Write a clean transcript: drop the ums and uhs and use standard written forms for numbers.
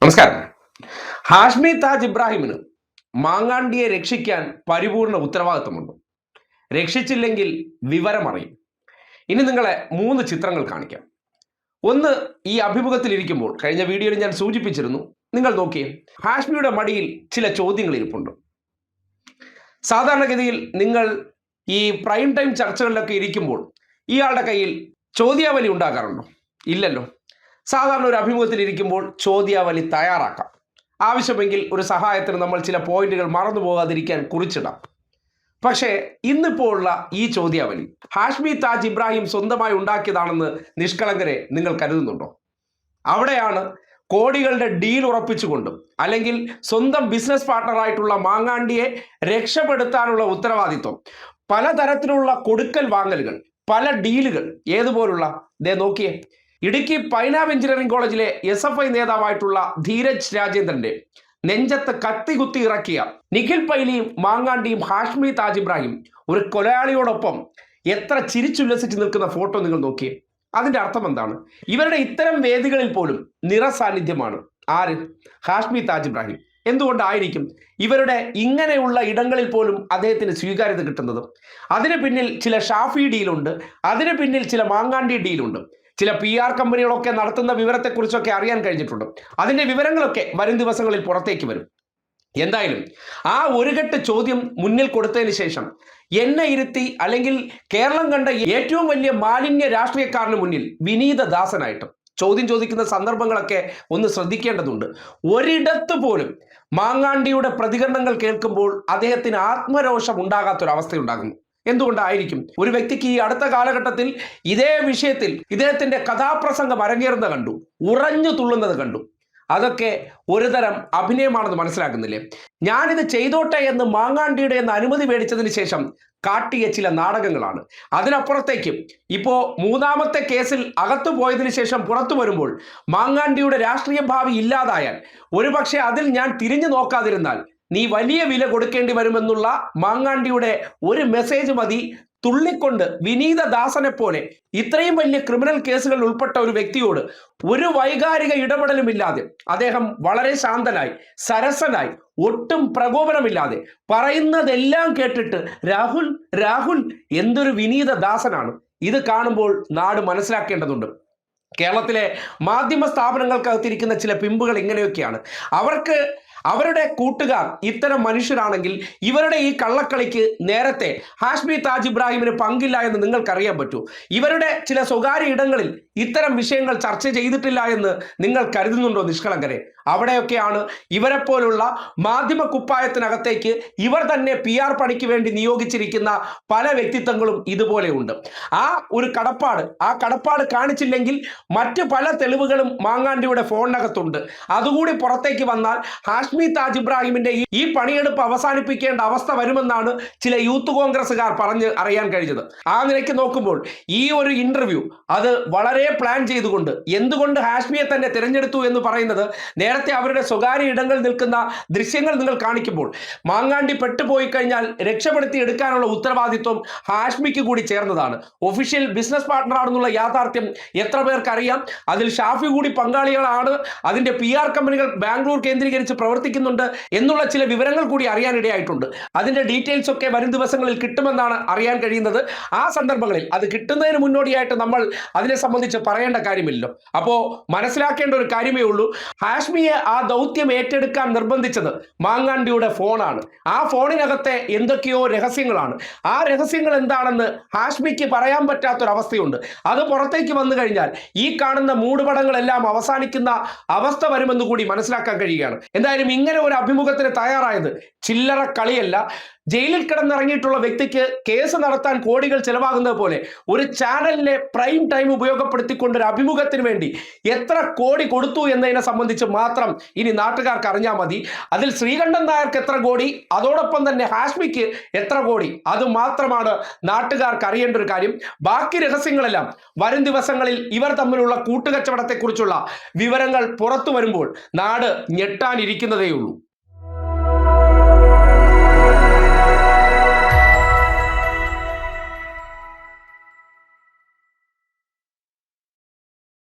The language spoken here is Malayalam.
നമസ്കാരം. ഹാഷ്മി താജ് ഇബ്രാഹിമിന് മാങ്ങാണ്ടിയെ രക്ഷിക്കാൻ പരിപൂർണ ഉത്തരവാദിത്വമുണ്ട്. രക്ഷിച്ചില്ലെങ്കിൽ വിവരമറിയും. ഇനി നിങ്ങളെ 3 ചിത്രങ്ങൾ കാണിക്കാം. ഒന്ന്, ഈ അഭിമുഖത്തിൽ ഇരിക്കുമ്പോൾ കഴിഞ്ഞ വീഡിയോയിൽ ഞാൻ സൂചിപ്പിച്ചിരുന്നു. നിങ്ങൾ നോക്കിയേ, ഹാഷ്മിയുടെ മടിയിൽ ചില ചോദ്യങ്ങൾ ഇരിപ്പുണ്ട്. സാധാരണഗതിയിൽ നിങ്ങൾ ഈ പ്രൈം ടൈം ചർച്ചകളിലൊക്കെ ഇരിക്കുമ്പോൾ ഇയാളുടെ കയ്യിൽ ചോദ്യാവലി ഉണ്ടാകാറുണ്ടോ? ഇല്ലല്ലോ. സാധാരണ ഒരു അഭിമുഖത്തിൽ ഇരിക്കുമ്പോൾ ചോദ്യാവലി തയ്യാറാക്കാം. ആവശ്യമെങ്കിൽ ഒരു സഹായത്തിന് നമ്മൾ ചില പോയിന്റുകൾ മറന്നു പോകാതിരിക്കാൻ കുറിച്ചിടാം. പക്ഷേ ഇന്നിപ്പോൾ ഉള്ള ഈ ചോദ്യാവലി ഹാഷ്മി താജ് ഇബ്രാഹിം സ്വന്തമായി ഉണ്ടാക്കിയതാണെന്ന് നിഷ്കളങ്കരെ നിങ്ങൾ കരുതുന്നുണ്ടോ? അവിടെയാണ് കോടികളുടെ ഡീൽ ഉറപ്പിച്ചുകൊണ്ടും അല്ലെങ്കിൽ സ്വന്തം ബിസിനസ് പാർട്ണറായിട്ടുള്ള മാങ്ങാണ്ടിയെ രക്ഷപ്പെടുത്താനുള്ള ഉത്തരവാദിത്വം, പലതരത്തിലുള്ള കൊടുക്കൽ വാങ്ങലുകൾ, പല ഡീലുകൾ, ഏതുപോലുള്ള നോക്കിയേ, ഇടുക്കി പൈനാവ് എഞ്ചിനീയറിംഗ് കോളേജിലെ SFI നേതാവായിട്ടുള്ള ധീരജ് രാജേന്ദ്രന്റെ നെഞ്ചത്ത് കത്തി കുത്തി ഇറക്കിയ നിഖിൽ പൈലിയും മാങ്ങാണ്ടിയും ഹാഷ്മി താജ് ഇബ്രാഹിം ഒരു കൊലയാളിയോടൊപ്പം എത്ര ചിരിച്ചുല്ലസിച്ച് നിൽക്കുന്ന ഫോട്ടോ നിങ്ങൾ നോക്കിയേ. അതിന്റെ അർത്ഥം എന്താണ്? ഇവരുടെ ഇത്തരം വേദികളിൽ പോലും നിറസാന്നിധ്യമാണ് ആര്? ഹാഷ്മി താജ് ഇബ്രാഹിം. എന്തുകൊണ്ടായിരിക്കും ഇവരുടെ ഇങ്ങനെയുള്ള ഇടങ്ങളിൽ പോലും അദ്ദേഹത്തിന് സ്വീകാര്യത കിട്ടുന്നത്? അതിന് പിന്നിൽ ചില ഷാഫി ഡീലുണ്ട്, അതിന് പിന്നിൽ ചില മാങ്ങാണ്ടി ഡീലുണ്ട്. ചില PR കമ്പനികളൊക്കെ നടത്തുന്ന വിവരത്തെക്കുറിച്ചൊക്കെ അറിയാൻ കഴിഞ്ഞിട്ടുണ്ട്. അതിൻ്റെ വിവരങ്ങളൊക്കെ വരും ദിവസങ്ങളിൽ പുറത്തേക്ക് വരും. എന്തായാലും ആ ഒരു കെട്ട് ചോദ്യം മുന്നിൽ കൊടുത്തതിന് ശേഷം എന്നെ ഇരുത്തി, അല്ലെങ്കിൽ കേരളം കണ്ട ഏറ്റവും വലിയ മാലിന്യ രാഷ്ട്രീയക്കാരന് മുന്നിൽ വിനീത ദാസനായിട്ട് ചോദ്യം ചോദിക്കുന്ന സന്ദർഭങ്ങളൊക്കെ ഒന്ന് ശ്രദ്ധിക്കേണ്ടതുണ്ട്. ഒരിടത്ത് പോലും മാങ്ങാണ്ടിയുടെ പ്രതികരണങ്ങൾ കേൾക്കുമ്പോൾ അദ്ദേഹത്തിന് ആത്മരോഷം ഉണ്ടാകാത്തൊരവസ്ഥയുണ്ടാകുന്നു. എന്തുകൊണ്ടായിരിക്കും? ഒരു വ്യക്തിക്ക് ഈ അടുത്ത കാലഘട്ടത്തിൽ ഇതേ വിഷയത്തിൽ ഇദ്ദേഹത്തിന്റെ കഥാപ്രസംഗം അരങ്ങേറുന്നത് കണ്ടു, ഉറഞ്ഞു തുള്ളുന്നത് കണ്ടു. അതൊക്കെ ഒരുതരം അഭിനയമാണെന്ന് മനസ്സിലാക്കുന്നില്ലേ? ഞാനിത് ചെയ്തോട്ടെ എന്ന് മാങ്ങാണ്ടിയുടെ അനുമതി മേടിച്ചതിന് ശേഷം കാട്ടിയ ചില നാടകങ്ങളാണ്. അതിനപ്പുറത്തേക്ക് ഇപ്പോ 3ാമത്തെ കേസിൽ അകത്തു പോയതിനു ശേഷം പുറത്തു വരുമ്പോൾ മാങ്ങാണ്ടിയുടെ രാഷ്ട്രീയ ഭാവി ഇല്ലാതായാൽ, ഒരുപക്ഷെ അതിൽ ഞാൻ തിരിഞ്ഞു നോക്കാതിരുന്നാൽ നീ വലിയ വില കൊടുക്കേണ്ടി വരുമെന്നുള്ള മാങ്ങാണ്ടിയുടെ ഒരു മെസ്സേജ് മതി തുള്ളിക്കൊണ്ട് വിനീത ദാസനെ പോലെ ഇത്രയും വലിയ ക്രിമിനൽ കേസുകളിൽ ഉൾപ്പെട്ട ഒരു വ്യക്തിയോട് ഒരു വൈകാരിക ഇടപെടലുമില്ലാതെ അദ്ദേഹം വളരെ ശാന്തനായി, സരസനായി, ഒട്ടും പ്രകോപനമില്ലാതെ പറയുന്നതെല്ലാം കേട്ടിട്ട് രാഹുൽ രാഹുൽ എന്തൊരു വിനീത ദാസനാണ്. ഇത് കാണുമ്പോൾ നാട് മനസ്സിലാക്കേണ്ടതുണ്ട്. കേരളത്തിലെ മാധ്യമ സ്ഥാപനങ്ങൾക്കകത്തിരിക്കുന്ന ചില പിമ്പുകൾ ഇങ്ങനെയൊക്കെയാണ്. അവർക്ക് അവരുടെ കൂട്ടുകാർ ഇത്തരം മനുഷ്യരാണെങ്കിൽ ഇവരുടെ ഈ കള്ളക്കളിക്ക് നേരത്തെ ഹാഷ്മി താജ് ഇബ്രാഹിമിന് പങ്കില്ല എന്ന് നിങ്ങൾക്കറിയാൻ പറ്റൂ. ഇവരുടെ ചില സ്വകാര്യ ഇടങ്ങളിൽ ഇത്തരം വിഷയങ്ങൾ ചർച്ച ചെയ്തിട്ടില്ല എന്ന് നിങ്ങൾ കരുതുന്നുണ്ടോ നിഷ്കളങ്കരെ? അവിടെയൊക്കെയാണ് ഇവരെപ്പോലുള്ള മാധ്യമ കുപ്പായത്തിനകത്തേക്ക് ഇവർ തന്നെ PR പണിക്ക് വേണ്ടി നിയോഗിച്ചിരിക്കുന്ന പല വ്യക്തിത്വങ്ങളും ഇതുപോലെയുണ്ട്. ആ കടപ്പാട് കാണിച്ചില്ലെങ്കിൽ മറ്റ് പല തെളിവുകളും മാങ്ങാണ്ടിയുടെ ഫോണിനകത്തുണ്ട്. അതുകൂടി പുറത്തേക്ക് വന്നാൽ ഹാഷ്മി താജ് ഇബ്രാഹിമിന്റെ ഈ പണിയെടുപ്പ് അവസാനിപ്പിക്കേണ്ട അവസ്ഥ വരുമെന്നാണ് ചില യൂത്ത് കോൺഗ്രസ്സുകാർ പറഞ്ഞ് അറിയാൻ കഴിഞ്ഞത്. ആ നിലയ്ക്ക് നോക്കുമ്പോൾ ഈ ഒരു ഇന്റർവ്യൂ അത് വളരെ പ്ലാൻ ചെയ്തുകൊണ്ട് എന്തുകൊണ്ട് ഹാഷ്മിയെ തന്നെ തിരഞ്ഞെടുത്തു എന്ന് പറയുന്നത്, നേരത്തെ അവരുടെ സ്വകാര്യ ഇടങ്ങളിൽ നിൽക്കുന്ന ദൃശ്യങ്ങൾ നിങ്ങൾ കാണിക്കുമ്പോൾ മാങ്ങാണ്ടി പെട്ടുപോയി കഴിഞ്ഞാൽ രക്ഷപ്പെടുത്തി എടുക്കാനുള്ള ഉത്തരവാദിത്വം ഹാഷ്മിക്ക് കൂടി ചേർന്നതാണ്. ഒഫീഷ്യൽ ബിസിനസ് പാർട്ണറാണെന്നുള്ള യാഥാർത്ഥ്യം എത്ര പേർക്ക് അറിയാം? അതിൽ ഷാഫി കൂടി പങ്കാളികളാണ്. അതിന്റെ PR കമ്പനികൾ ബാംഗ്ലൂർ കേന്ദ്രീകരിച്ച് പ്രവർത്തിക്കുന്നുണ്ട് എന്നുള്ള ചില വിവരങ്ങൾ കൂടി അറിയാനിടയായിട്ടുണ്ട്. അതിന്റെ ഡീറ്റെയിൽസ് ഒക്കെ വരും ദിവസങ്ങളിൽ കിട്ടുമെന്നാണ് അറിയാൻ കഴിയുന്നത്. ആ സന്ദർഭങ്ങളിൽ അത് കിട്ടുന്നതിന് മുന്നോടിയായിട്ട് നമ്മൾ അതിനെ സംബന്ധിച്ച് പറയേണ്ട കാര്യമില്ലല്ലോ. അപ്പോൾ മനസ്സിലാക്കേണ്ട ഒരു കാര്യമേ ഉള്ളൂ, ഹാഷ്മിയെ ആ ദൗത്യം ഏറ്റെടുക്കാൻ നിർബന്ധിച്ചത് മാങ്ങാണ്ടിയുടെ ഫോണാണ്. ആ ഫോണിനകത്തെ എന്തൊക്കെയോ രഹസ്യങ്ങളാണ്. ആ രഹസ്യങ്ങൾ എന്താണെന്ന് ഹാഷ്മിക്ക് പറയാൻ പറ്റാത്തൊരവസ്ഥയുണ്ട്. അത് പുറത്തേക്ക് വന്നു കഴിഞ്ഞാൽ ഈ കാണുന്ന മൂടുപടങ്ങളെല്ലാം അവസാനിക്കുന്ന അവസ്ഥ വരുമെന്ന് കൂടി മനസ്സിലാക്കാൻ കഴിയുകയാണ്. എന്തായാലും ഇങ്ങനെ ഒരു അഭിമുഖത്തിന് തയ്യാറായത് ചില്ലറ കളിയല്ല. ജയിലിൽ കിടന്നിറങ്ങിയിട്ടുള്ള വ്യക്തിക്ക് കേസ് നടത്താൻ കോടികൾ ചെലവാകുന്നത് പോലെ ഒരു ചാനലിലെ പ്രൈം ടൈം ഉപയോഗപ്പെടുത്തിക്കൊണ്ട് ഒരു അഭിമുഖത്തിന് വേണ്ടി എത്ര കോടി കൊടുത്തു എന്നതിനെ സംബന്ധിച്ച് മാത്രം ഇനി നാട്ടുകാർക്ക് അറിഞ്ഞാൽ മതി. അതിൽ ശ്രീകണ്ഠൻ നായർക്ക് എത്ര കോടി, അതോടൊപ്പം തന്നെ ഹാഷ്മിക്ക് എത്ര കോടി, അത് മാത്രമാണ് നാട്ടുകാർക്ക് അറിയേണ്ട ഒരു കാര്യം. ബാക്കി രഹസ്യങ്ങളെല്ലാം വരും ദിവസങ്ങളിൽ ഇവർ തമ്മിലുള്ള കൂട്ടുകച്ചവടത്തെക്കുറിച്ചുള്ള വിവരങ്ങൾ പുറത്തു വരുമ്പോൾ നാട് ഞെട്ടാനിരിക്കുന്നതേയുള്ളൂ.